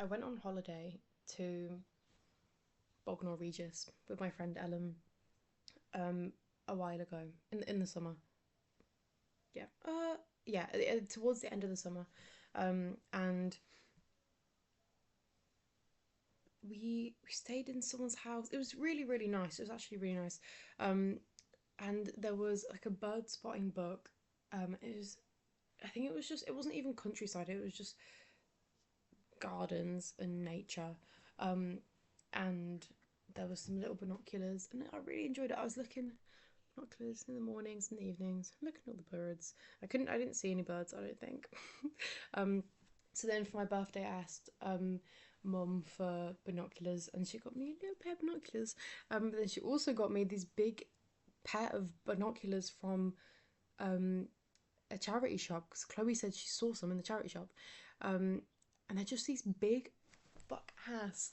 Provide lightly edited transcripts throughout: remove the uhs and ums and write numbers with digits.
I went on holiday to Bognor Regis with my friend Ellen um, a while ago in the summer. Yeah, yeah, towards the end of the summer, and we stayed in someone's house. It was really nice. It was actually really nice, um, and there was like a bird spotting book. It was I think it was just it wasn't even countryside. It was just gardens and nature. Um, and there was some little binoculars, and I really enjoyed it. I was looking binoculars in the mornings and the evenings, looking at the birds. I didn't see any birds, I don't think. um, so then for my birthday, I asked mum for binoculars, and she got me a little pair of binoculars. But then she also got me these big pair of binoculars from um a charity shop because Chloe said she saw some in the charity shop. Um, and they're just these big buck ass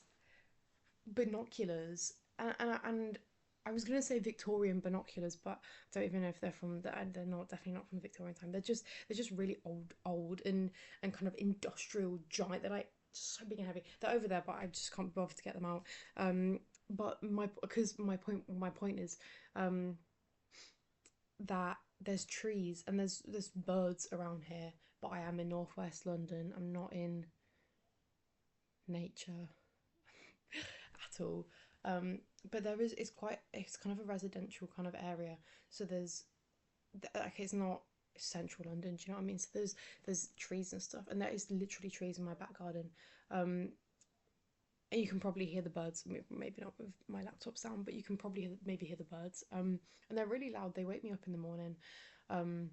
binoculars, and I was gonna say Victorian binoculars, but I don't even know if they're from the. They're not definitely not from the Victorian time. They're just really old and kind of industrial giant. They're like so big and heavy. They're over there, but I just can't bother to get them out. But my point is, um, that there's trees and there's birds around here, but I am in northwest London. I'm not in nature at all. Um, but it's kind of a residential kind of area. So like it's not central London. Do you know what I mean? So there's trees and stuff, and there is literally trees in my back garden. Um, and you can probably hear the birds. Maybe not with my laptop sound, but you can probably maybe hear the birds. And they're really loud. They wake me up in the morning. Um,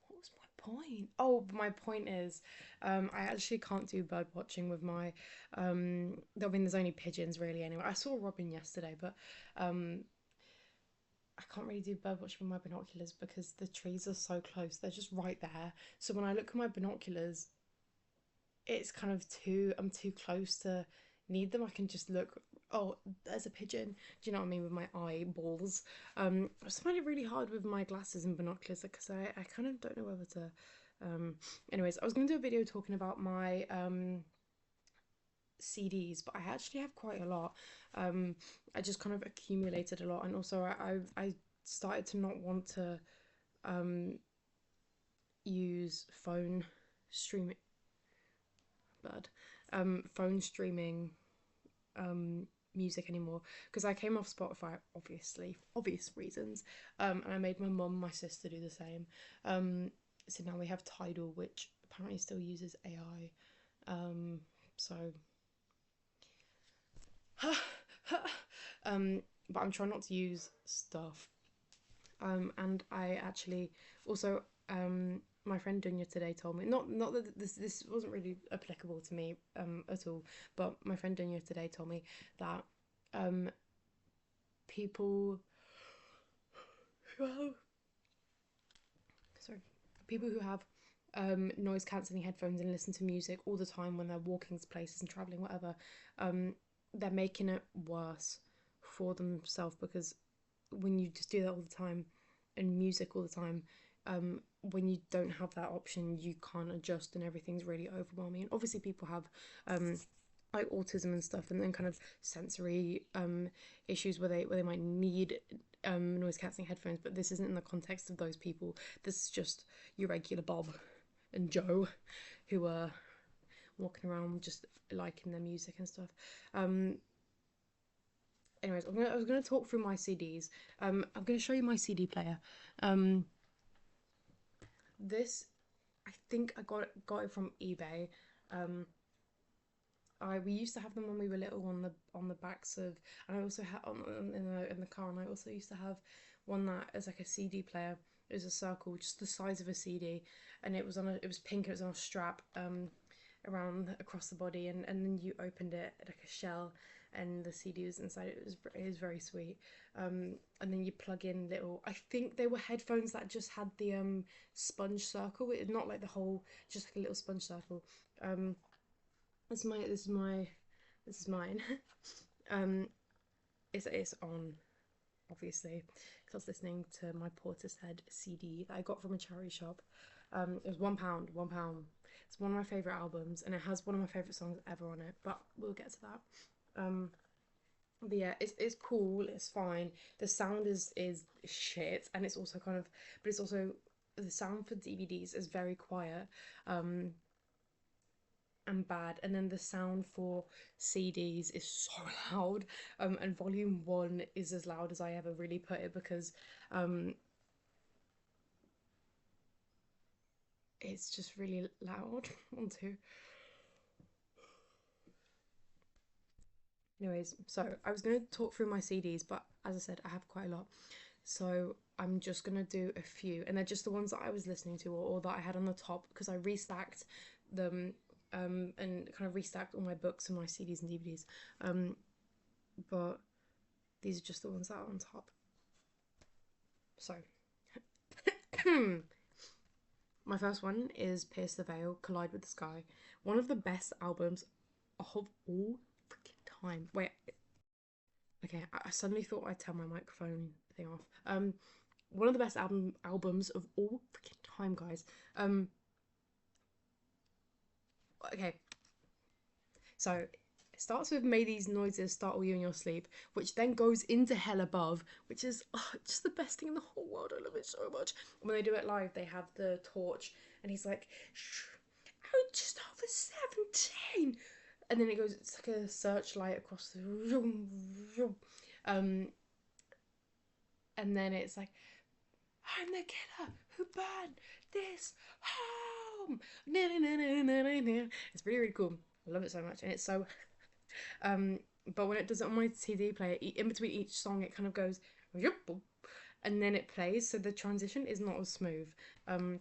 what was my point? Oh, my point is, I actually can't do bird watching with my. I mean, there's only pigeons really anyway. I saw a robin yesterday, but um, I can't really do bird watching with my binoculars because the trees are so close. They're just right there. So when I look at my binoculars, it's kind of I'm too close to need them. I can just look. Oh, there's a pigeon. Do you know what I mean with my eyeballs? I find it really hard with my glasses and binoculars because I kind of don't know whether to. Um, Anyways, I was gonna do a video talking about my CDs, but I actually have quite a lot. I just kind of accumulated a lot, and also I started to not want to um use streaming bad phone streaming music anymore because I came off Spotify, obviously, obvious reasons, and I made my mum, my sister do the same. So now we have Tidal, which apparently still uses AI. So, but I'm trying not to use stuff. And I actually also my friend Dunya today told me not that this wasn't really applicable to me at all, but my friend Dunya today told me that um people who have sorry people who have noise cancelling headphones and listen to music all the time when they're walking to places and traveling whatever, um they're making it worse for themselves because when you just do that all the time and music all the time, when you don't have that option, you can't adjust and everything's really overwhelming. And obviously, people have like autism and stuff, and then kind of sensory issues where they might need noise cancelling headphones. But this isn't in the context of those people. This is just your regular Bob and Joe, who are walking around just liking their music and stuff. Um, Anyways, I was gonna talk through my CDs. I'm gonna show you my CD player. Um, this I think I got it from eBay. Um, I we used to have them when we were little on the backs of, and I also had in the car, and I also used to have one that is like a CD player. It was a circle, just the size of a CD, and it was pink. It was on a strap around across the body, and then you opened it like a shell, and the CD was inside. It was very sweet. And then you plug in little. I think they were headphones that just had the sponge circle. It not like the whole, just like a little sponge circle. Um, this is my this is mine. um, it's on obviously because I was listening to my Portishead CD that I got from a charity shop. It was £1, £1. It's one of my favorite albums, and it has one of my favorite songs ever on it. But we'll get to that. But yeah, it's cool. It's fine. The sound is shit, and it's also kind of, but it's also the sound for DVDs is very quiet. And bad, and then the sound for CDs is so loud, and volume one is as loud as I ever really put it, because um it's just really loud. One, two. Anyways, so I was going to talk through my CDs, but as I said, I have quite a lot, so I'm just going to do a few, and they're just the ones that I was listening to, or that I had on the top, because I restacked them, and kind of restacked all my books and my CDs and DVDs, but these are just the ones that are on top. So my first one is Pierce the Veil, Collide with the Sky. One of the best albums of all freaking time. Wait, okay, I suddenly thought I'd turn my microphone thing off. One of the best albums of all freaking time, guys. Okay, so it starts with May These Noises Startle You in Your Sleep, which then goes into Hell Above, which is just the best thing in the whole world. I love it so much. When they do it live, they have the torch, and he's like, "I'm just over 17." And then it goes, it's like a searchlight across the room. And then it's like, "I'm the killer who burned this home." It's really, really cool. I love it so much. And it's so but when it does it on my CD player, in between each song, it kind of goes, and then it plays, so the transition is not as smooth. And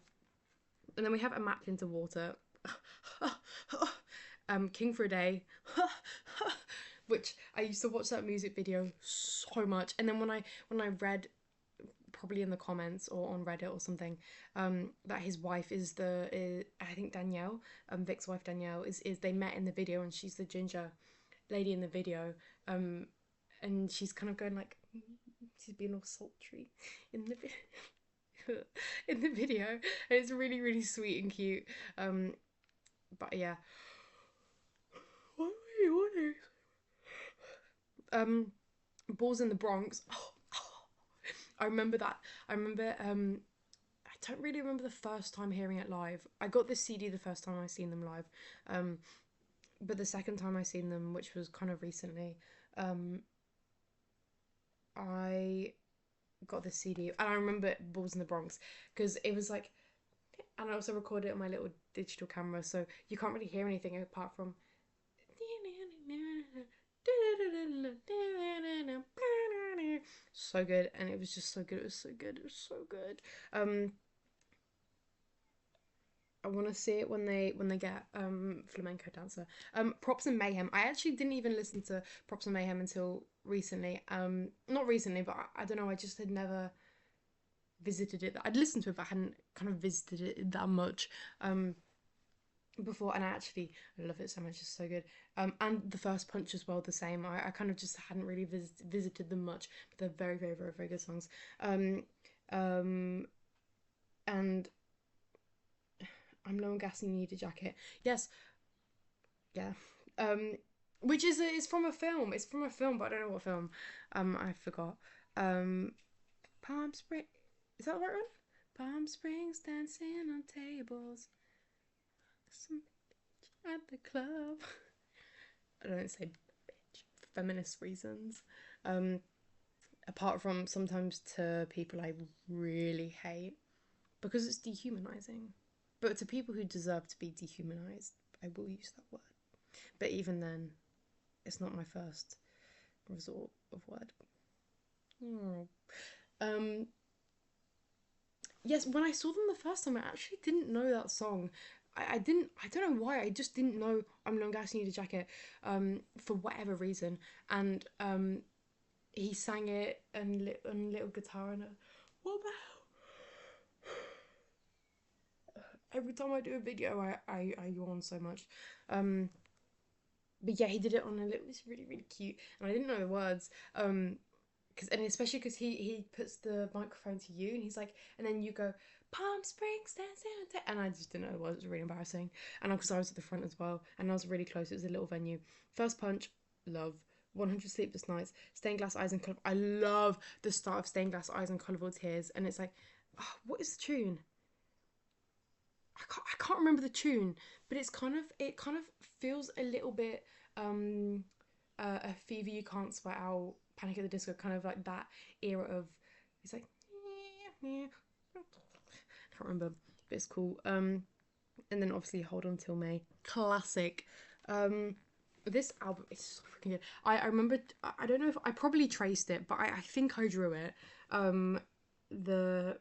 then we have A Map into Water, King for a Day, which I used to watch that music video so much. And then when I read, probably in the comments or on Reddit or something, that his wife is I think Danielle, Vic's wife Danielle, is they met in the video, and she's the ginger lady in the video, and she's kind of going like, she's being all sultry in the in the video, and it's really, really sweet and cute. But yeah, what are you ordering? Balls in the Bronx. I remember that. I remember. I don't really remember the first time hearing it live. I got this CD the first time I seen them live, but the second time I seen them, which was kind of recently, I got this CD, and I remember Balls in the Bronx because it was like, and I also recorded it on my little digital camera, so you can't really hear anything apart from so good, and it was just so good. It was so good. It was so good. I want to see it when they get flamenco dancer. Props and Mayhem. I actually didn't even listen to Props and Mayhem until recently. Not recently, but I don't know. I just had never visited it. I'd listened to it, but I hadn't kind of visited it that much before. And I actually love it so much. It's so good. And the First Punch as well. The same. I kind of just hadn't really visited them much, but they're very, very, very, very good songs. And I'm low on gas and you need a jacket. Yes, yeah. Which is from a film. It's from a film, but I don't know what film. I forgot. Um, Palm Spring. Is that the right one? Palm Springs dancing on tables. Some bitch at the club. I don't say bitch for feminist reasons. Apart from sometimes to people I really hate because it's dehumanizing. But to people who deserve to be dehumanized, I will use that word. But even then, it's not my first resort of word. Oh. Um, yes, when I saw them the first time, I actually didn't know that song. I didn't. I don't know why. I just didn't know "I'm Long Gas Need a Jacket" for whatever reason. And he sang it and little guitar and what the every time I do a video, I yawn so much. But yeah, he did it on a little. It's really, really cute, and I didn't know the words. Because and especially because he puts the microphone to you, and he's like, and then you go Palm Springs dancing, and I just didn't know what. It was really embarrassing. And because I was at the front as well, and I was really close. It was a little venue. First Punch, love. 100 Sleepless Nights, Stained Glass Eyes and Color. I love the start of Stained Glass Eyes and Colorful Tears, and it's like, oh, what is the tune? I can't remember the tune, but it kind of feels a little bit a Fever You Can't Sweat Out, Panic at the Disco, kind of like that era of. It's like, yeah, can't remember, but it's cool. And then obviously Hold On Till May, classic. Um, this album is so freaking good. I remember. I don't know if I probably traced it, but I think I drew it. The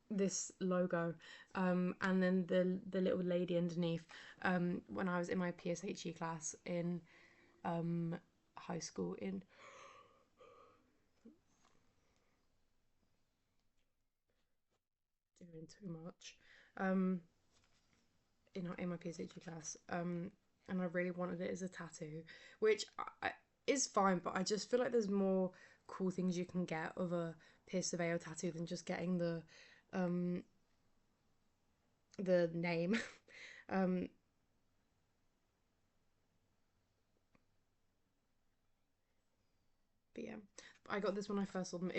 this logo, and then the little lady underneath, when I was in my PSHE class in high school in doing too much, um in my PSHE class, and I really wanted it as a tattoo, which is fine, but I just feel like there's more cool things you can get of a Pierce the Veil tattoo than just getting um the name. um But yeah, I got this when I first saw them.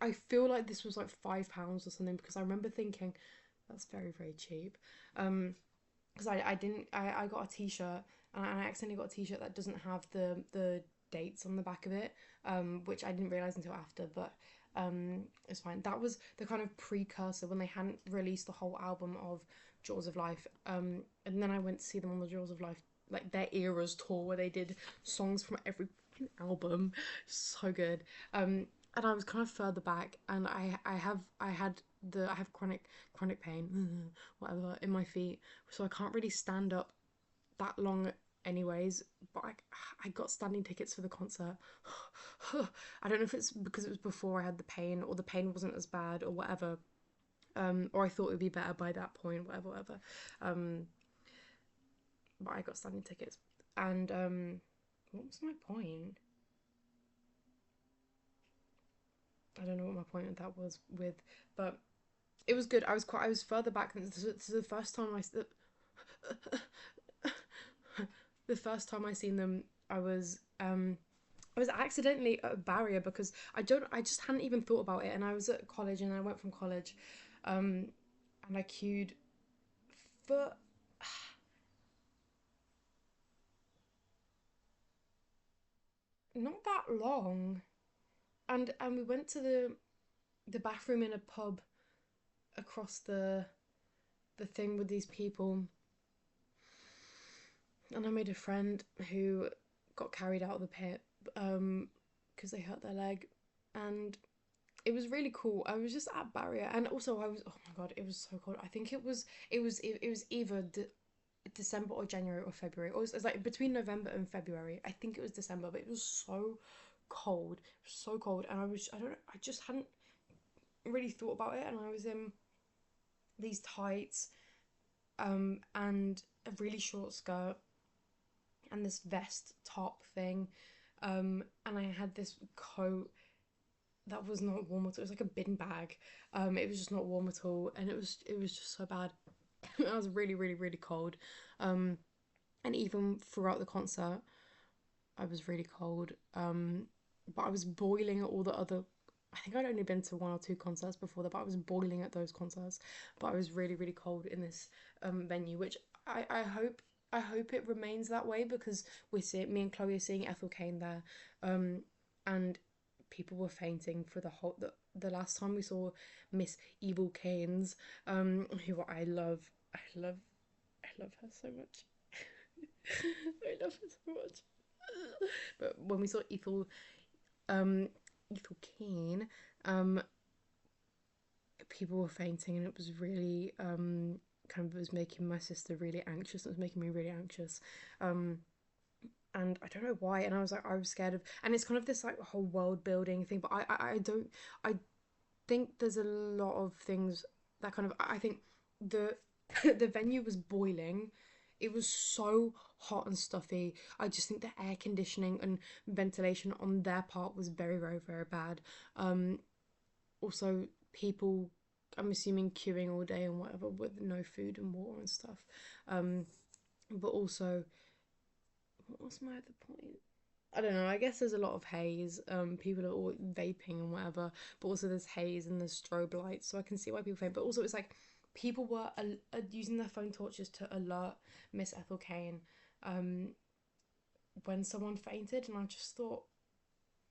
I feel like this was like £5 or something, because I remember thinking that's very, very cheap. Because I didn't I got a t-shirt, and I accidentally got a t-shirt that doesn't have the dates on the back of it, which I didn't realize until after, but it's fine. That was the kind of precursor when they hadn't released the whole album of Jaws of Life. And then I went to see them on the Jaws of Life, like their eras tour, where they did songs from every album. So good. And I was kind of further back, and I have chronic pain, whatever, in my feet, so I can't really stand up that long anyways. But I got standing tickets for the concert. I don't know if it's because it was before I had the pain, or the pain wasn't as bad, or whatever. Or I thought it would be better by that point, whatever. Um, but I got standing tickets, and what was my point? I don't know what my point of that was with, but it was good. I was further back than this is the first time the first time I seen them. I was accidentally at a barrier, because I just hadn't even thought about it, and I was at college, and I went from college, um, and I queued for not that long, and we went to the bathroom in a pub across the thing with these people, and I made a friend who got carried out of the pit, because they hurt their leg, and it was really cool. I was just at barrier, and also I was, oh my god, it was so cold. I think it was either December or January or February, or it was like between November and February. I think it was December, but it was so cold, so cold, and I don't know, I just hadn't really thought about it, and I was in these tights, and a really short skirt, and this vest top thing, and I had this coat that was not warm at all. It was like a bin bag. It was just not warm at all, and it was just so bad. I was really, really, really cold. Um, and even throughout the concert, I was really cold. But I was boiling at all the other. I think I'd only been to one or two concerts before that, but I was boiling at those concerts. But I was really, really cold in this venue, which I hope it remains that way, because me and Chloe are seeing Ethel Kane there, and people were fainting for the last time we saw Miss Evil Canes, who I love, I love her so much. I love her so much. But when we saw um, Ethel Kane, um, people were fainting, and it was really kind of, it was making my sister really anxious. It was making me really anxious. Um, and I don't know why. And I was scared of, and it's kind of this like whole world building thing. But I don't, I think there's a lot of things that kind of, I think the the venue was boiling. It was so hot and stuffy. I just think the air conditioning and ventilation on their part was very, very, very bad. Also, people. I'm assuming queuing all day and whatever with no food and water and stuff. Um, but also, what was my other point? I don't know. I guess there's a lot of haze. People are all vaping and whatever, but also there's haze and there's strobe lights, so I can see why people vape. But also, it's like people were using their phone torches to alert Miss Ethel Kane um, when someone fainted, and I just thought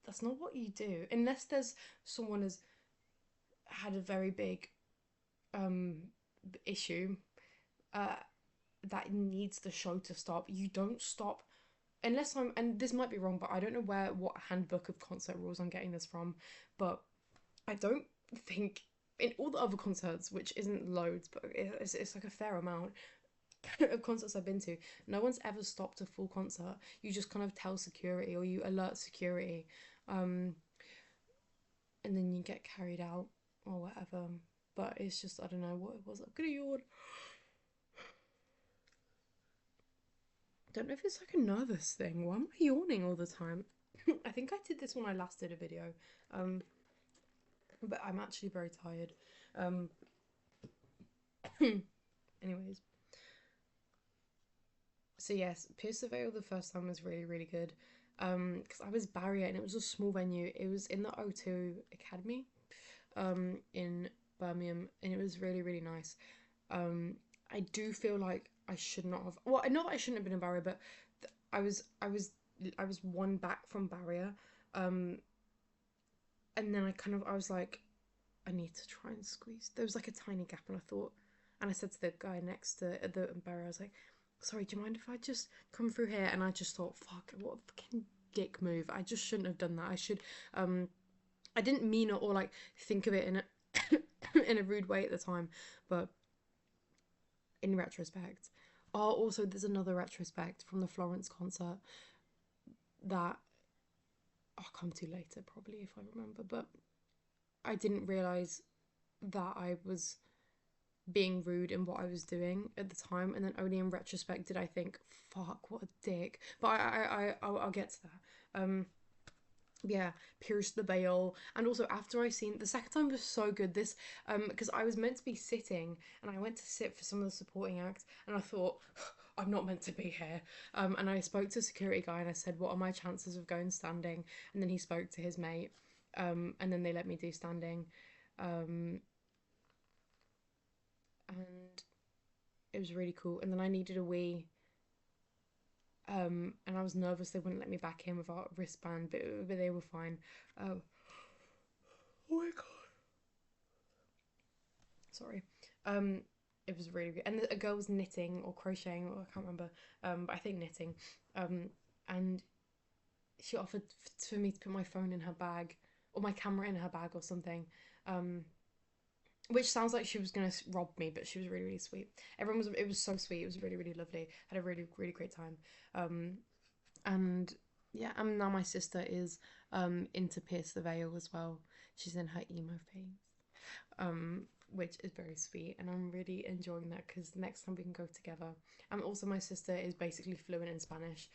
that's not what you do unless there's someone has had a very big um, issue uh, that needs the show to stop. You don't stop unless I'm, and this might be wrong, but I don't know what handbook of concert rules I'm getting this from, but I don't think in all the other concerts, which isn't loads, but it's like a fair amount of concerts I've been to, no one's ever stopped a full concert. You just kind of tell security or you alert security, um, and then you get carried out or whatever. But it's just, I don't know what it was. I'm gonna yawn. Don't know if it's like a nervous thing. Why am I yawning all the time? I think I did this when I last did a video. Um, but I'm actually very tired. Um, anyways, so yes, Pierce the Veil the first time was really really good. Because I was Barrier and it was a small venue. It was in the O2 Academy, in Birmingham, and it was really really nice. Um, I do feel like I should not have. Well, I know that I shouldn't have been a Barrier, but I was one back from Barrier. Um, and then I was like, I need to try and squeeze. There was like a tiny gap, and I thought, and I said to the guy next to the barrier, I was like, sorry, do you mind if I just come through here? And I just thought, fuck, what a fucking dick move. I just shouldn't have done that. I should, I didn't mean it or like think of it in a in a rude way at the time, but in retrospect. Oh, also, there's another retrospect from the Florence concert that I'll come to later, probably if I remember, but I didn't realize that I was being rude in what I was doing at the time, and then only in retrospect did I think, "Fuck, what a dick." But I'll get to that. Yeah, Pierce the Veil, and also after I seen the second time was so good. This because I was meant to be sitting, and I went to sit for some of the supporting acts, and I thought. I'm not meant to be here. And I spoke to a security guy and I said, what are my chances of going standing? And then he spoke to his mate. And then they let me do standing. Um, and it was really cool. And then I needed a wee, and I was nervous they wouldn't let me back in without a wristband, but they were fine. Oh, oh my god, sorry. Um, it was really good, and a girl was knitting or crocheting, or I can't remember. But I think knitting. And she offered for me to put my phone in her bag or my camera in her bag or something. Um, which sounds like she was gonna rob me, but she was really really sweet. Everyone was it was so sweet. It was really really lovely. Had a really really great time. Um, and yeah, and now my sister is into Pierce the Veil as well. She's in her emo phase, which is very sweet, and I'm really enjoying that because next time we can go together. And also, my sister is basically fluent in Spanish,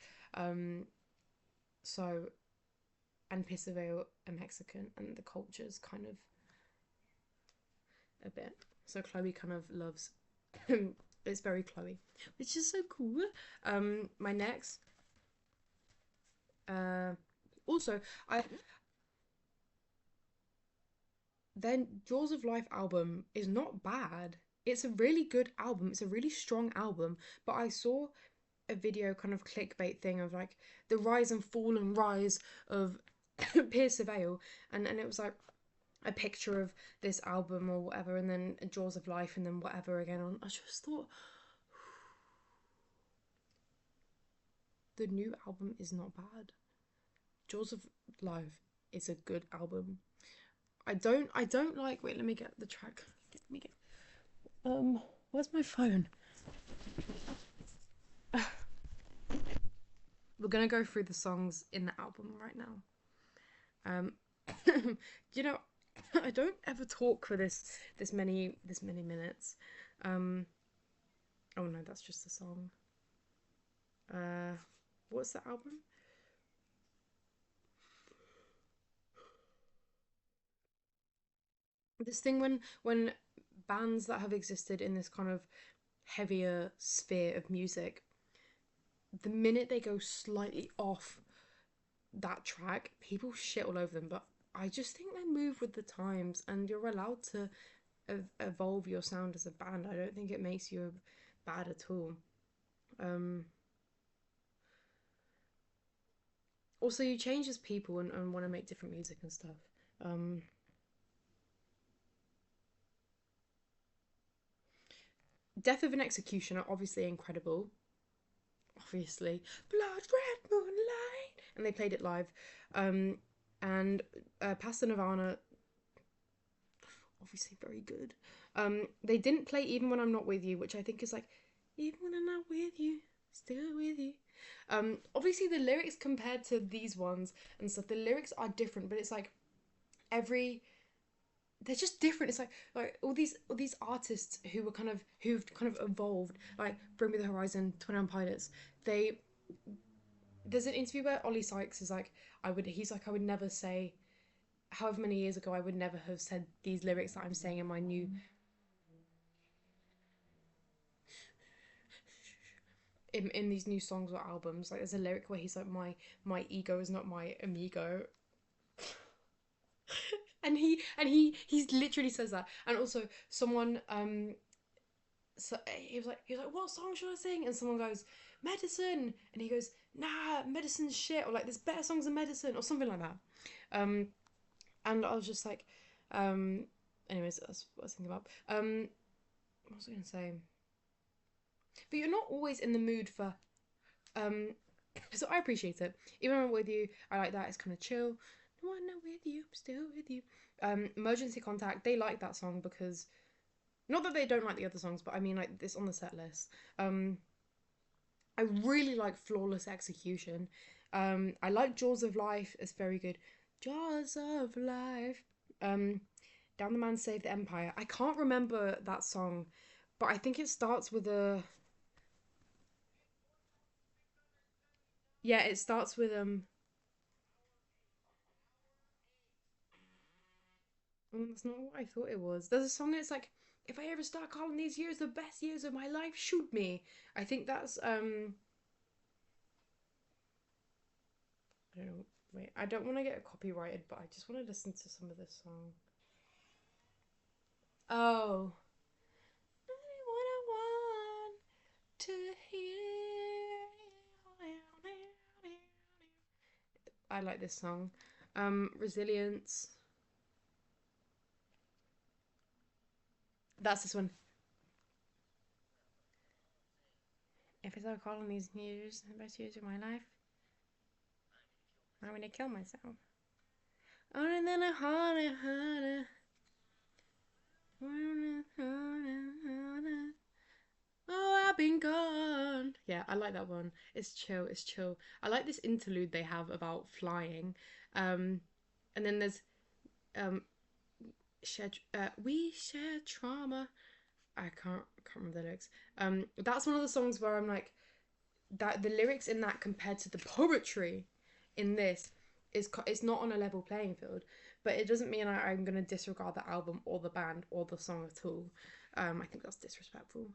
so and Pierce the Veil are Mexican, and the culture's kind of a bit. So Chloe kind of loves. It's very Chloe, which is so cool. My next also, I then Jaws of Life album is not bad. It's a really good album. It's a really strong album. But I saw a video kind of clickbait thing of like the rise and fall and rise of Pierce the Veil, and it was like a picture of this album or whatever, and then Jaws of Life, and then whatever again. And I just thought the new album is not bad. Jaws of Life is a good album. I don't like wait, let me get the track. Let me get where's my phone? We're gonna go through the songs in the album right now. You know, I don't ever talk for this many minutes. Um oh no, that's just a song. What's the album? This thing when bands that have existed in this kind of heavier sphere of music, the minute they go slightly off that track, people shit all over them. But I just think they move with the times, and you're allowed to evolve your sound as a band. I don't think it makes you bad at all. Um, Also, you change as people and want to make different music and stuff. Um, Death of an Executioner, obviously incredible. Obviously, Blood Red Moonlight, and they played it live. Um, and Pasta Nirvana, obviously very good. They didn't play Even When I'm Not With You, which I think is like, even when I'm not with you, still with you. Obviously the lyrics compared to these ones and stuff, the lyrics are different, but it's like every they're just different. It's like all these artists who've kind of evolved, like Bring Me the Horizon, 21 Pilots. They There's an interview where Ollie Sykes is like, I would never say, however many years ago I would never have said these lyrics that I'm saying in my new in these new songs or albums. Like there's a lyric where he's like, my ego is not my amigo. And he literally says that. And also someone so he was like, what song should I sing? And someone goes, Medicine, and he goes, nah, medicine's shit, or like there's better songs than Medicine, or something like that. Um and I was just like, um anyways, that's what I was thinking about. What was I gonna say? But you're not always in the mood for um so I appreciate it. Even when I'm with you, I like that. It's kind of chill. No, I'm not with you, I'm still with you. Emergency Contact, they like that song because not that they don't like the other songs, but I mean like this on the set list. I really like Flawless Execution. I like Jaws of Life. It's very good. Jaws of Life. Um, Down the Man Save the Empire. I can't remember that song, but I think it starts with a. Yeah, it starts with That's not what I thought it was. There's a song that's like, if I ever start calling these years the best years of my life, shoot me. I think that's I don't know. Wait, I don't want to get copyrighted, but I just want to listen to some of this song. Oh, what I want to hear. I like this song. Resilience. That's this one. If I start calling these years the best years of my life, I'm gonna kill myself. Oh, and then I harder, harder. Oh, I've been gone. Yeah, I like that one. It's chill. It's chill. I like this interlude they have about flying. Um, and then there's um, we share trauma. I can't remember the lyrics. That's one of the songs where I'm like that the lyrics in that compared to the poetry in this is it's not on a level playing field. But it doesn't mean I'm gonna disregard the album or the band or the song at all. I think that's disrespectful.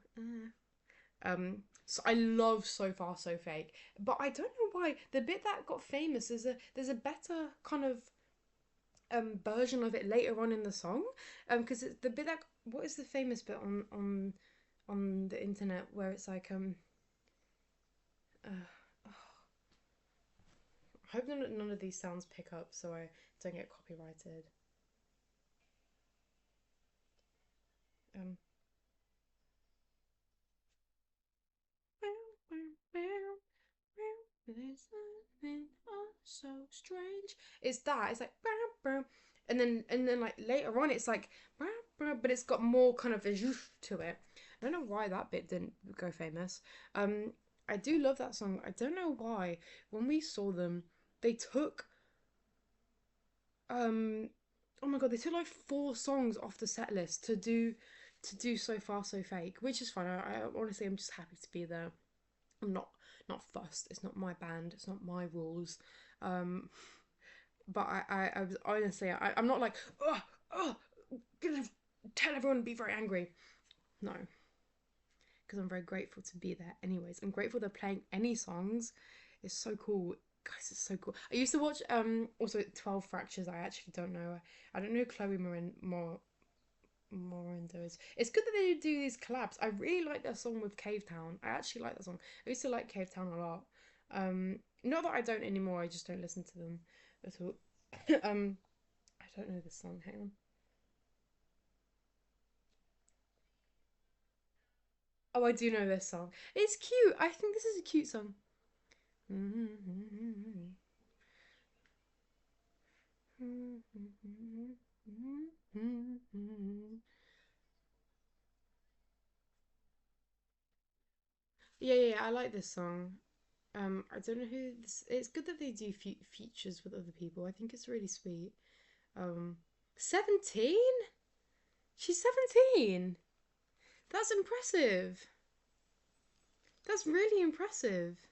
So I love So Far So Fake, but I don't know why the bit that got famous is there's a better kind of version of it later on in the song, because it's the bit that what is the famous bit on the internet where it's like oh, I hope none of these sounds pick up so I don't get copyrighted. Um, There's something oh so strange. It's that. It's like and then like later on it's like but it's got more kind of a zhoosh to it. I don't know why that bit didn't go famous. Um I do love that song. I don't know why. When we saw them, they took um oh my god, they took like four songs off the set list to do So Far So Fake, which is fine. I honestly I'm just happy to be there. I'm not fussed. It's not my band. It's not my rules. Um, but I was honestly I'm not like oh tell everyone and be very angry. No, because I'm very grateful to be there. Anyways, I'm grateful they're playing any songs. It's so cool. Guys, it's so cool. I used to watch also 12 Fractures. I actually don't know. I don't know Chloe Morindo is. It's good that they do these collabs. I really like their song with Cave Town. I actually like that song. I used to like Cave Town a lot. Not that I don't anymore. I just don't listen to them at all. I don't know this song. Hang on. Oh, I do know this song. It's cute. I think this is a cute song. Yeah, yeah, yeah, I like this song. I don't know who this. It's good that they do features with other people. I think it's really sweet. 17? She's 17. That's impressive. That's really impressive.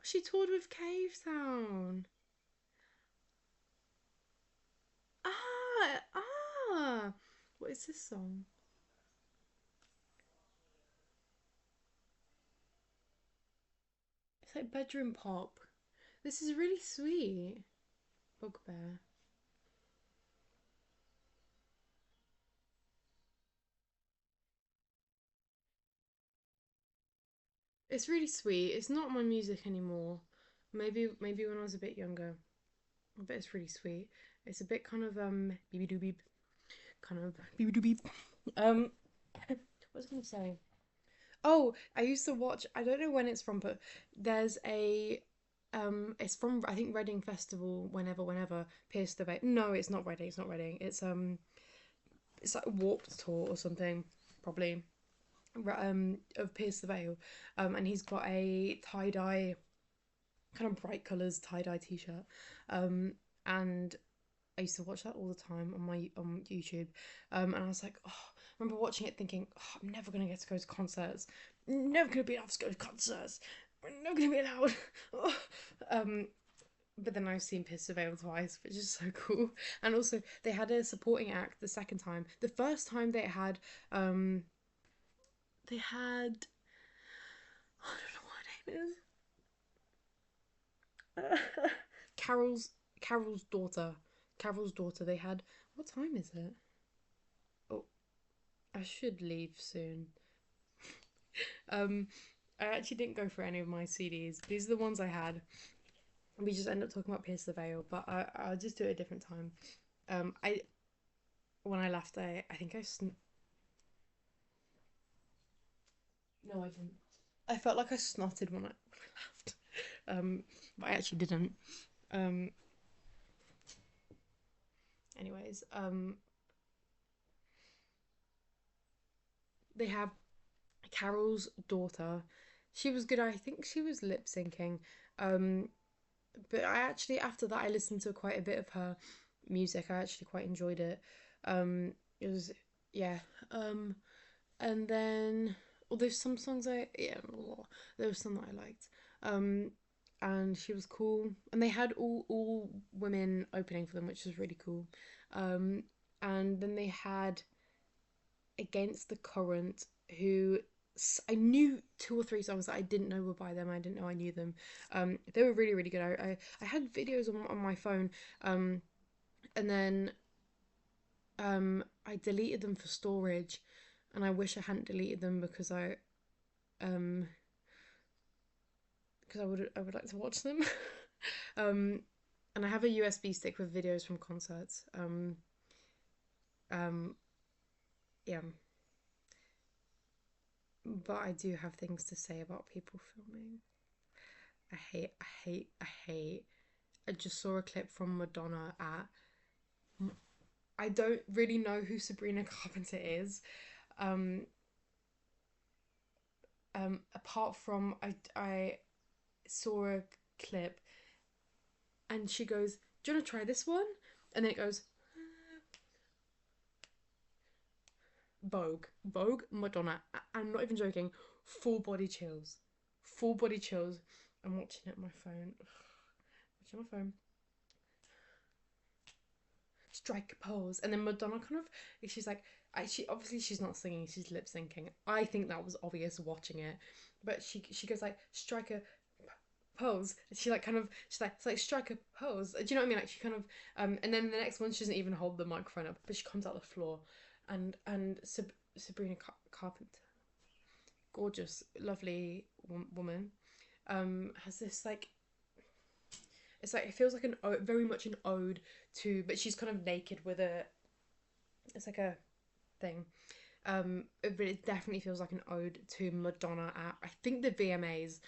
She toured with Cave Town. Ah. What is this song? It's like bedroom pop. This is really sweet. Bugbear. It's really sweet. It's not my music anymore. Maybe when I was a bit younger. But it's really sweet. It's a bit kind of beep doo beep. Kind of beep doo beep. Um what was I gonna say? Oh, I used to watch. I don't know when it's from, but there's a. It's from I think Reading Festival. Whenever Pierce the Veil. No, it's not Reading. It's not Reading. It's like a Warped Tour or something, probably. Of Pierce the Veil. And he's got a tie dye, kind of bright colours tie dye t-shirt. And I used to watch that all the time on my on YouTube, and I was like, oh, I remember watching it thinking, oh, I'm never gonna get to go to concerts, never gonna be able to go to concerts, we're never gonna be allowed. um, but then I've seen Piss Surveil twice, which is so cool. And also, they had a supporting act the second time. The first time they had, I don't know what her name is. Carol's Carol's daughter. Carol's daughter. They had. What time is it? Oh, I should leave soon. Um, I actually didn't go for any of my CDs. These are the ones I had. We just ended up talking about Pierce the Veil, but I'll just do it a different time. I when I left, I think no, I didn't. I felt like I snotted when I left, but I actually didn't. Um, anyways, they have Carol's daughter. She was good. I think she was lip syncing. Um, but I actually after that I listened to quite a bit of her music. I actually quite enjoyed it. It was yeah. And then there's some songs there was some that I liked. Um, and she was cool. And they had all women opening for them, which was really cool. Um, and then they had Against the Current, who I knew two or three songs that I didn't know were by them. I didn't know I knew them. They were really really good. I had videos on my phone, and then I deleted them for storage, and I wish I hadn't deleted them um because I would like to watch them. um, and I have a USB stick with videos from concerts. Um, yeah, but I do have things to say about people filming. I hate. I just saw a clip from Madonna at. I don't really know who Sabrina Carpenter is. Um, apart from I saw a clip and she goes, "Do you want to try this one?" And then it goes, Vogue, Madonna. I'm not even joking. Full body chills. Full body chills. I'm watching it on my phone. Watching my phone. strike a pose. And then Madonna kind of, she's like, she obviously she's not singing, she's lip syncing. I think that was obvious watching it, but she goes like strike a pose. She like kind of she's like it's like strike a pose. Do you know what I mean? Like she kind of and then the next one she doesn't even hold the microphone up, but she comes out the floor, and Sabrina Carpenter, gorgeous, lovely woman, has this like it's like it feels like an very much an ode to, but she's kind of naked with a it's like a thing. But it definitely feels like an ode to Madonna at I think the VMAs,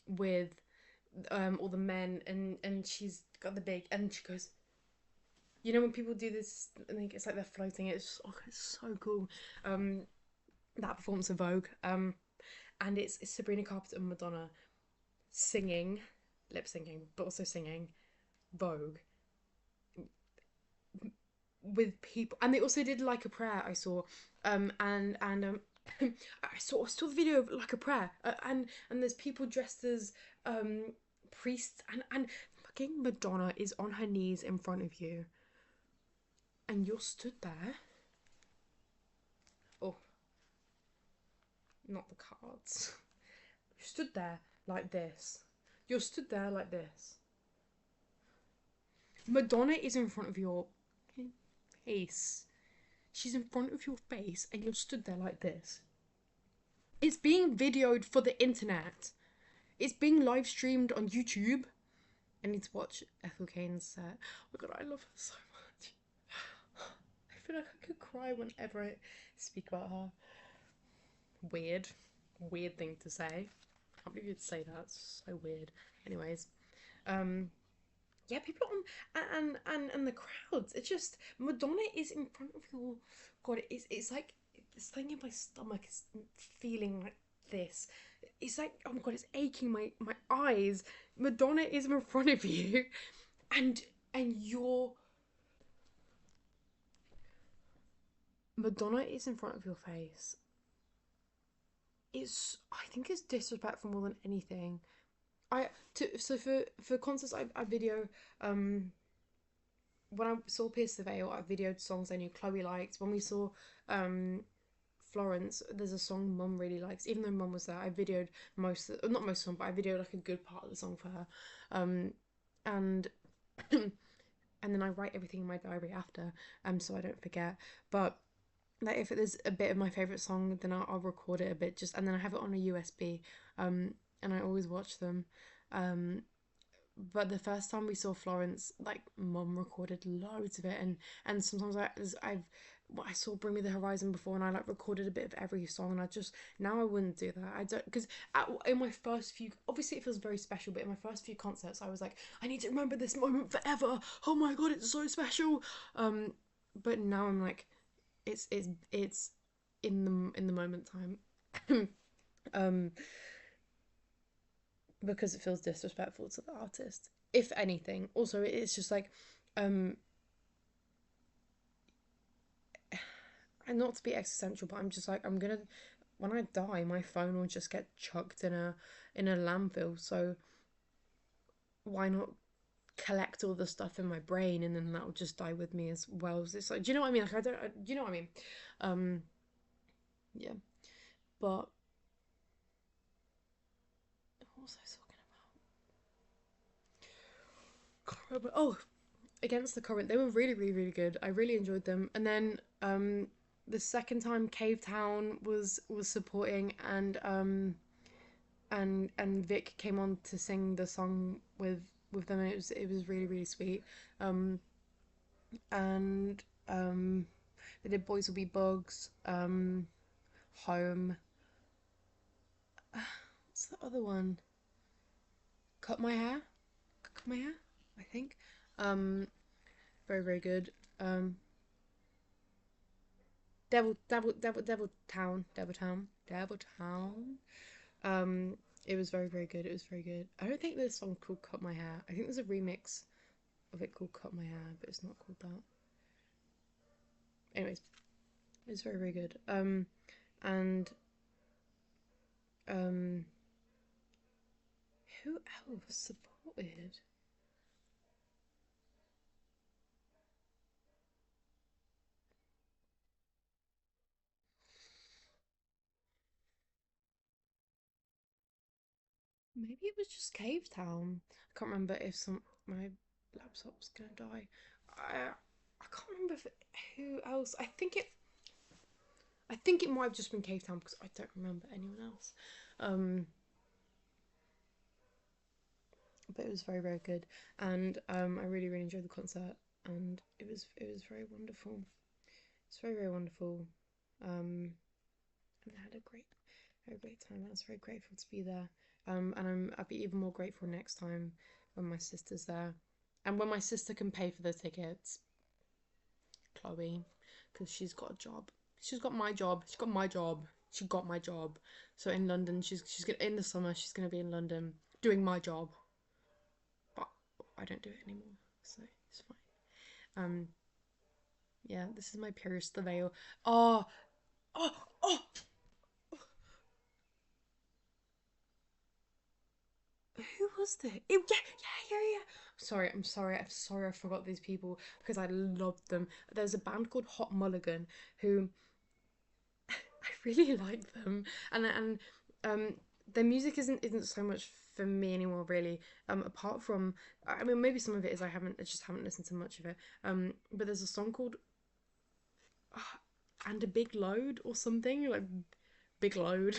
with all the men, and she's got the big, and she goes, you know when people do this and it's like they're floating, it's so cool. That performance of Vogue, and it's Sabrina Carpenter and Madonna singing, lip syncing, but also singing Vogue with people, and they also did Like a Prayer. I saw, and I saw the video of Like a Prayer, and there's people dressed as priests, and fucking Madonna is on her knees in front of you, and you're stood there. Oh, not the cards. You stood there like this. You're stood there like this. Madonna is in front of your face. She's in front of your face, and you're stood there like this. It's being videoed for the internet. It's being live streamed on YouTube. I need to watch Ethel Cain's set. Oh my god, I love her so much. I feel like I could cry whenever I speak about her. Weird thing to say. I can't believe you'd say that. It's so weird. Anyways, yeah, people and the crowds. It's just Madonna is in front of your God. It's like this thing in my stomach is feeling like this. It's like, oh my god, it's aching my eyes. Madonna is in front of you, and you're Madonna is in front of your face. I think it's disrespectful more than anything. For concerts I video, when I saw Pierce the Veil, I videoed songs I knew Chloe liked. When we saw Florence, there's a song Mum really likes. Even though Mum was there, I videoed not most of the song, but I videoed like a good part of the song for her. And and then I write everything in my diary after, so I don't forget. But like if there's a bit of my favorite song, then I'll record it a bit, just, and then I have it on a USB, and I always watch them. But the first time we saw Florence, like Mum recorded loads of it, and sometimes I saw Bring Me the Horizon before, and I like recorded a bit of every song, and I just now I wouldn't do that. I don't, because in my first few, obviously it feels very special, but in my first few concerts I was like, I need to remember this moment forever. Oh my god, it's so special. But now I'm like, it's in the moment time. Because it feels disrespectful to the artist, if anything. Also, it's just like, and not to be existential, but I'm just like, I'm gonna, when I die, my phone will just get chucked in a landfill. So why not collect all the stuff in my brain, and then that will just die with me as well. So it's like, do you know what I mean? Like, do you know what I mean? Yeah. But what was I talking about? Oh, Against the Current. They were really, really, really good. I really enjoyed them. And then the second time Cave Town was supporting, and Vic came on to sing the song with them, and it was really, really sweet. And they did Boys Will Be Bugs, Home. What's the other one? Cut My Hair? Cut My Hair, I think. Very, very good. Devil Town. It was very, very good. It was very good. I don't think there's a song called Cut My Hair. I think there's a remix of it called Cut My Hair, but it's not called that. Anyways, it was very, very good. And who else supported? Maybe it was just Cave Town. I can't remember if some my laptop's gonna die. I can't remember who else. I think it might have just been Cave Town because I don't remember anyone else. Um, but it was very very good, and I really really enjoyed the concert, and it was very wonderful. It's very very wonderful. And I had a great time. I was very grateful to be there. And I'll be even more grateful next time when my sister's there, and when my sister can pay for the tickets, Chloe, because she's got a job. She's got my job. She's got my job. She got my job. So in London, she's gonna in the summer. She's gonna be in London doing my job, but I don't do it anymore, so it's fine. Yeah, this is my Pierce the Veil. Oh, oh, oh. Who was there? Yeah. I'm sorry, I forgot these people because I loved them. There's a band called Hot Mulligan who I really like them, and um, their music isn't so much for me anymore, really. Apart from, I mean, maybe some of it is I just haven't listened to much of it. But there's a song called "And a Big Load" or something like "Big Load."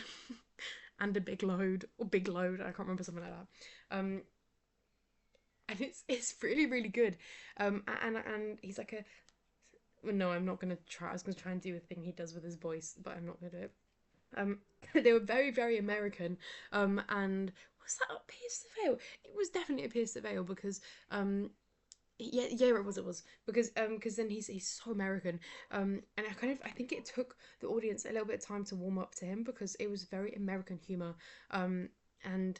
And a big load or big load, I can't remember, something like that. And it's really really good. And he's like a well, no, I'm not gonna try. I was gonna try and do a thing he does with his voice, but I'm not gonna do it. Um, they were very very American. And was that a Pierce the Veil? It was definitely a Pierce the Veil because yeah, it was because then he's so American. And I think it took the audience a little bit of time to warm up to him because it was very American humor. And and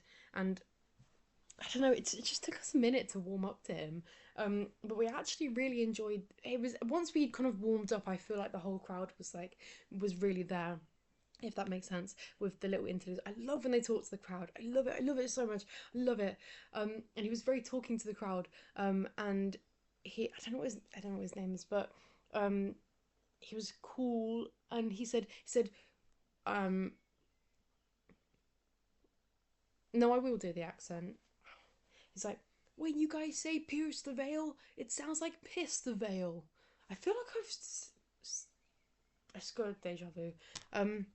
I don't know, it just took us a minute to warm up to him. But we actually really enjoyed it. Was once we kind of warmed up, I feel like the whole crowd was really there, if that makes sense, with the little interludes. I love when they talk to the crowd. I love it. I love it so much. I love it. And he was very talking to the crowd. And I don't know what his name is, but um, he was cool. And he said, um, no, I will do the accent. He's like, when you guys say pierce the veil, it sounds like piss the veil. I feel like I just got a deja vu. Um,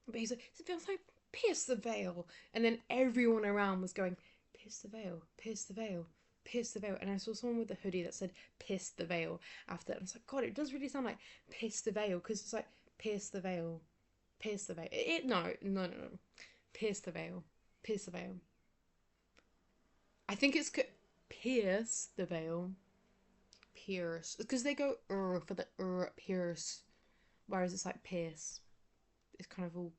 but he's like, it feels like pierce the veil, and then everyone around was going, pierce the veil, pierce the veil, pierce the veil, and I saw someone with a hoodie that said pierce the veil after, and I was like, God, it does really sound like pierce the veil because it's like pierce the veil, pierce the veil. No, pierce the veil, pierce the veil. I think it's pierce the veil, pierce because they go for the pierce, whereas it's like pierce. It's kind of all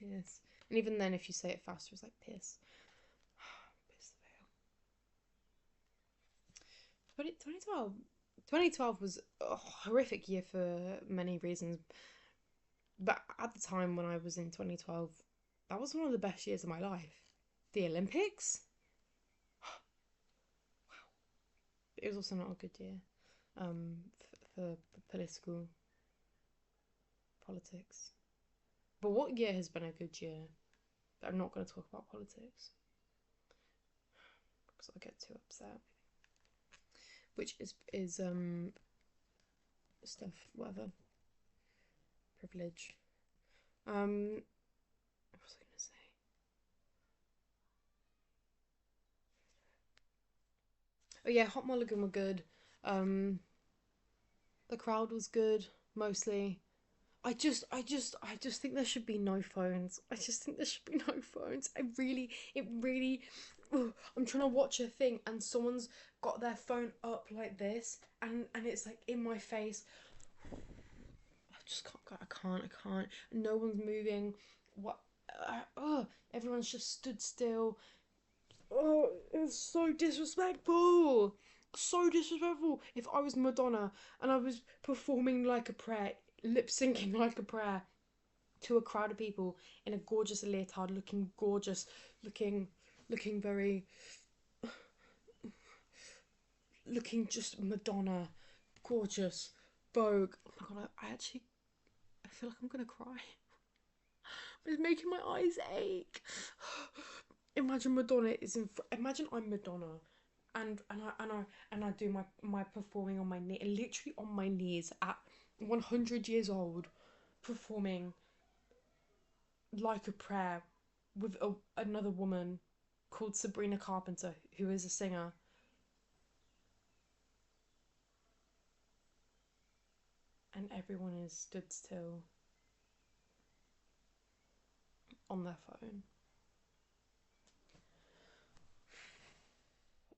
pierce. And even then, if you say it faster, it's like piss. Piss the veil. 2012. 2012 was a horrific year for many reasons. But at the time when I was in 2012, that was one of the best years of my life. The Olympics? It was also not a good year for political politics. But what year has been a good year? I'm not going to talk about politics because I'll get too upset. Which is stuff, whatever, privilege. What was I gonna say? Oh yeah, Hot Mulligan were good. Um, the crowd was good mostly. I just think there should be no phones. I just think there should be no phones. It really. Ugh, I'm trying to watch a thing and someone's got their phone up like this, and it's like in my face. I just can't. I can't. No one's moving. What? Everyone's just stood still. Oh, it's so disrespectful. So disrespectful. If I was Madonna and I was performing like a prayer, lip syncing like a prayer to a crowd of people in a gorgeous leotard, looking gorgeous, looking very, looking just Madonna, gorgeous, Vogue. Oh my god, I feel like I'm gonna cry. It's making my eyes ache. Imagine Madonna is in. Imagine I'm Madonna, and I do my performing on my knee, literally on my knees at 100 years old, performing like a prayer with another woman called Sabrina Carpenter, who is a singer, and everyone is stood still on their phone.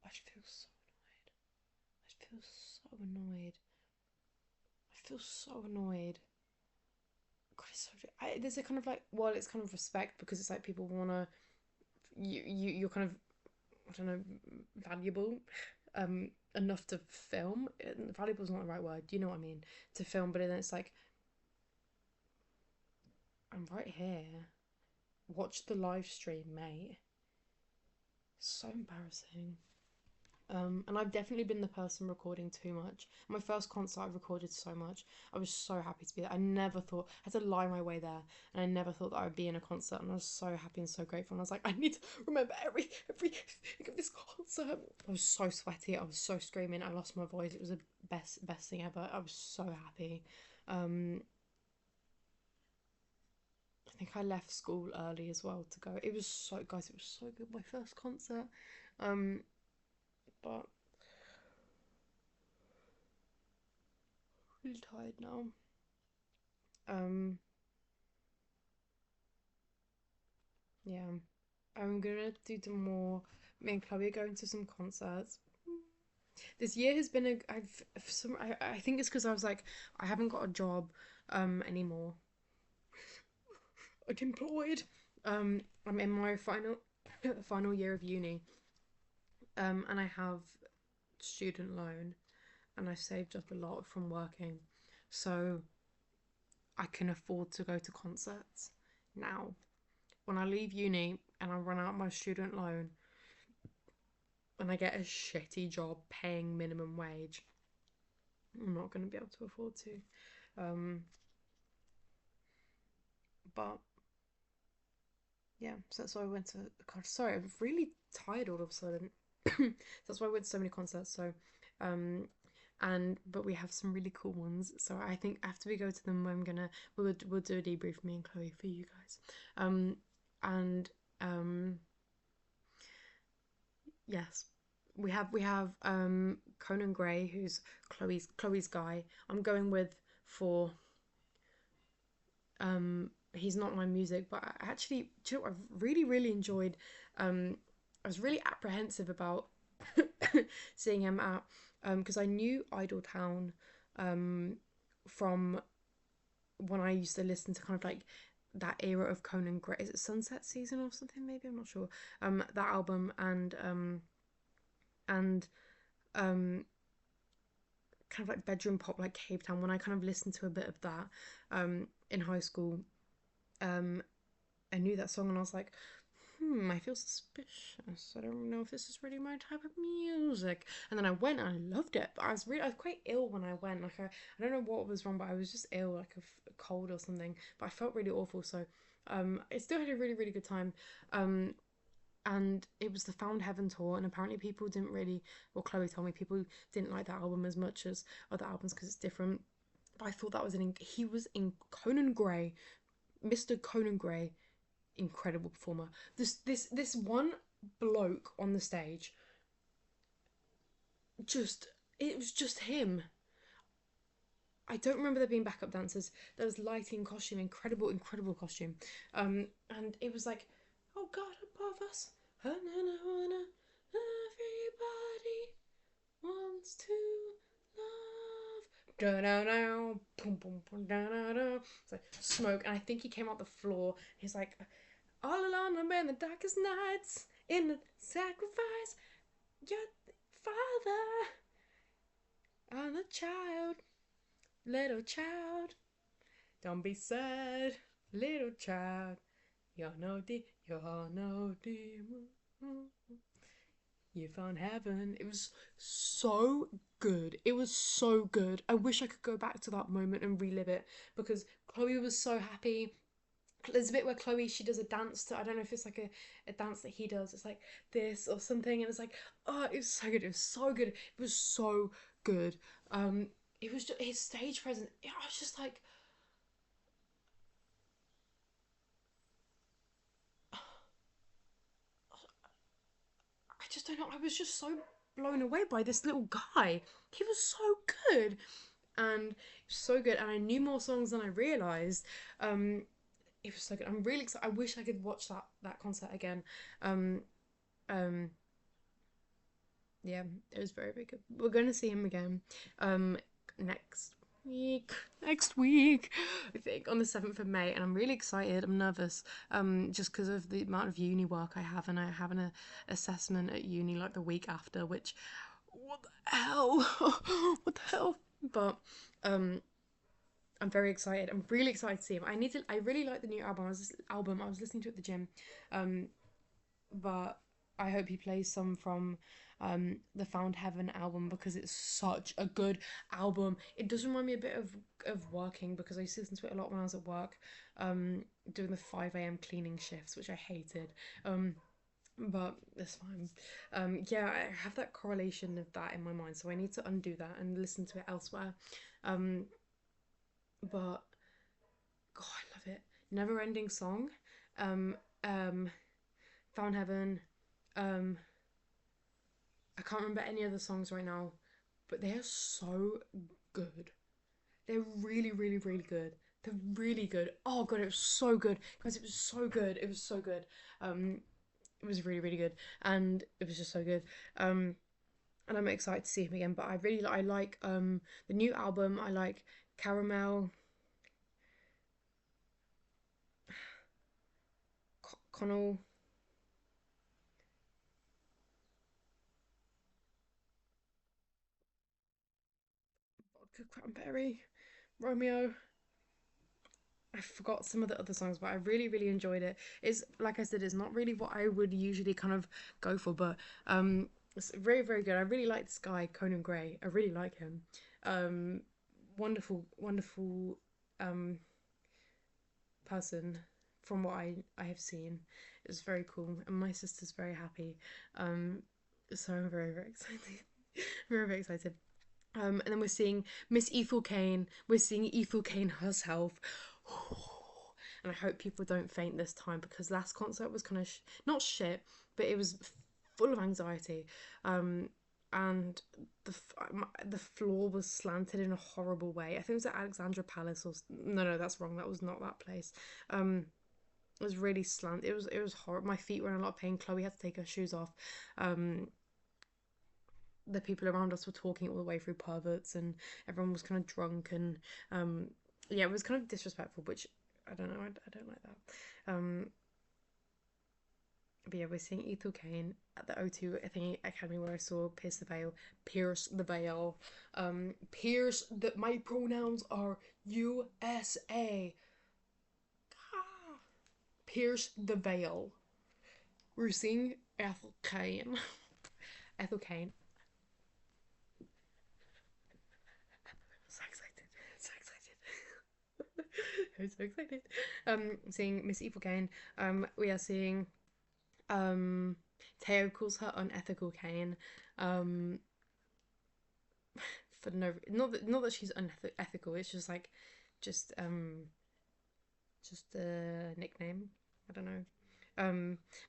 I feel so annoyed. I feel so annoyed. I feel so annoyed. God, it's so. There's a kind of like, well, it's kind of respect because it's like people wanna you're kind of, I don't know, valuable, enough to film. Valuable is not the right word. You know what I mean? To film, but then it's like I'm right here. Watch the live stream, mate. So embarrassing. And I've definitely been the person recording too much. My first concert, I recorded so much. I was so happy to be there. I never thought I had to lie my way there, and I never thought that I would be in a concert. And I was so happy and so grateful. And I was like, I need to remember every thing of this concert. I was so sweaty. I was so screaming. I lost my voice. It was the best thing ever. I was so happy. Um, I think I left school early as well to go. It was so, guys. It was so good. My first concert. Um, but really tired now. Um, yeah, I'm gonna do some more. Me and Chloe are going to some concerts. This year has been I think it's because I was like, I haven't got a job anymore. Unemployed. I'm in my final year of uni. And I have student loan, and I saved up a lot from working, so I can afford to go to concerts now. When I leave uni and I run out my student loan and I get a shitty job paying minimum wage, I'm not going to be able to afford to. Um, but yeah, so that's why I went to. God, sorry, I'm really tired all of a sudden. That's why I went to so many concerts. So, um, and but we have some really cool ones. So I think after we go to them, we'll do a debrief, me and Chloe, for you guys. And yes, we have Conan Gray, who's Chloe's guy. I'm going with for he's not my music, but I actually, do you know what, I've really enjoyed. I was really apprehensive about seeing him at because I knew Idle Town from when I used to listen to kind of like that era of Conan Gray. Is it Sunset Season or something? Maybe, I'm not sure. That album and um kind of like bedroom pop like Cape Town. When I kind of listened to a bit of that in high school, um I knew that song and I was like, I feel suspicious. I don't know if this is really my type of music. And then I went and I loved it. But I was quite ill when I went. Like I don't know what was wrong, but I was just ill, like a cold or something. But I felt really awful. So I still had a really good time. And it was the Found Heaven tour, and apparently people didn't really. Well, Chloe told me people didn't like that album as much as other albums because it's different. But I thought that was he was in Conan Gray, Mr. Conan Gray, incredible performer. This one bloke on the stage, just it was just him. I don't remember there being backup dancers. There was lighting, costume, incredible costume. And it was like, oh God above us, everybody wants to love. Da da da, boom boom boom da da da. It's like smoke, and I think he came out the floor. He's like, all alone, I'm in the darkest nights, in the sacrifice, your father, I'm a child, little child, don't be sad, little child, you're no demon. You found heaven. It was so good. It was so good. I wish I could go back to that moment and relive it because Chloe was so happy. there's a bit where Chloe, she does a dance to, I don't know if it's like a dance that he does, it's like this or something, and it's like, oh, it was so good, it was so good, it was so good. um it was just his stage presence, I was just like, I just don't know, I was just so blown away by this little guy. He was so good, and so good, and I knew more songs than I realized. It was so good. I'm really excited. I wish I could watch that concert again. um um yeah, it was very, very good. We're going to see him again um next week. Next week, I think, on the 7th of May, and I'm really excited. I'm nervous, just because of the amount of uni work I have, and I have an assessment at uni like the week after, which, what the hell? What the hell? But um I'm very excited. I'm really excited to see him. I really like the new album. I was listening to it at the gym. Um but I hope he plays some from the Found Heaven album, because it's such a good album. It does remind me a bit of working, because I used to listen to it a lot when I was at work, doing the 5 a.m. cleaning shifts, which I hated. But it's fine. Yeah, I have that correlation of that in my mind, so I need to undo that and listen to it elsewhere. Um, but God, I love it. Never Ending Song, um, um, Found Heaven. Um, I can't remember any other songs right now, but they are so good. They're really, really, really good. They're really good. Oh God, it was so good, guys. It was so good. It was so good. Um, it was really, really good, and it was just so good. Um, and I'm excited to see him again. But I like the new album. I like Caramel, Connell, Vodka Cranberry, Romeo. I forgot some of the other songs, but I really, really enjoyed it. It's, like I said, it's not really what I would usually kind of go for, but it's very, very good. I really like this guy, Conan Gray. I really like him. Um, wonderful, wonderful um person from what I have seen. It's very cool, and my sister's very happy. Um, so I'm very, very excited. Very, very excited. And then we're seeing Miss Ethel Kane. We're seeing Ethel Kane herself. And I hope people don't faint this time, because last concert was kind of not shit, but it was full of anxiety. Um, and the floor was slanted in a horrible way. I think it was at Alexandra Palace, or no, no, that's wrong. That was not that place. It was really slant. It was horrible. My feet were in a lot of pain. Chloe had to take her shoes off. Um, the people around us were talking all the way through perverts, and everyone was kind of drunk, and yeah, it was kind of disrespectful, which I don't know, I don't like that. But yeah, we're seeing Ethel Kane at the O2 I think Academy, where I saw Pierce the Veil. Pierce that my pronouns are USA. Ah, Pierce the Veil. We're seeing Ethel Kane. Ethel Kane. So excited. So excited. I'm so excited. Seeing Miss Evil Kane. We are seeing Teo calls her unethical Kane. Um, for no, not that she's unethical. It's just like, just um, just a nickname. I don't know.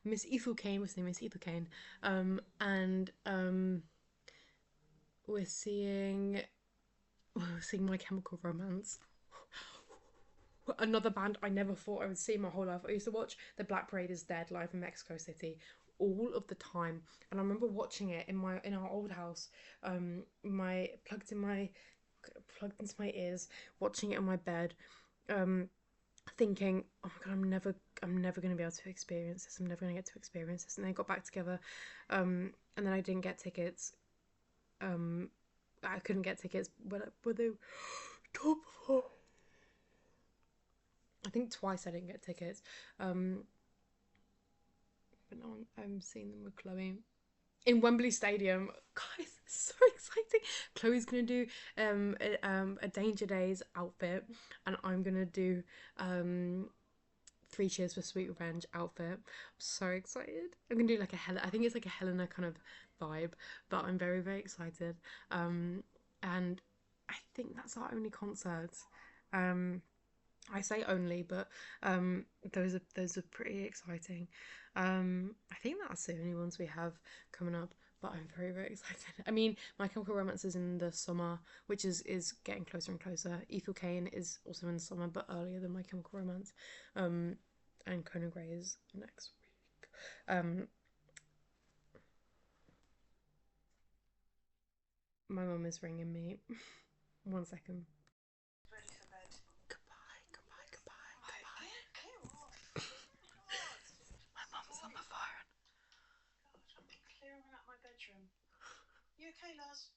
Miss Ethel Kane. We're seeing Miss Ethel Kane. And we're seeing we're seeing My Chemical Romance. Another band I never thought I would see my whole life. I used to watch The Black Parade is Dead live in Mexico City all of the time, and I remember watching it in our old house, my plugged into my ears, watching it on my bed, um, thinking, oh my god, I'm never gonna be able to experience this. I'm never gonna get to experience this. And they got back together, and then I didn't get tickets. Um, I couldn't get tickets, but they top four. I think twice I didn't get tickets. Um, but now I'm seeing them with Chloe in Wembley Stadium. Guys, so exciting! Chloe's gonna do a Danger Days outfit, and I'm gonna do Three Cheers for Sweet Revenge outfit. I'm so excited. I'm gonna do like a I think it's like a Helena kind of vibe, but I'm very, very excited. And I think that's our only concert. Um, I say only, but those are pretty exciting. I think that's the only ones we have coming up, but I'm very, very excited. I mean, My Chemical Romance is in the summer, which is getting closer and closer. Ethel Kane is also in the summer, but earlier than My Chemical Romance. And Conan Gray is next week. My mum is ringing me. One second. Goodbye, goodbye, goodbye, goodbye. My mum's on the phone. God, I'm clearing out my bedroom. You okay, Lars?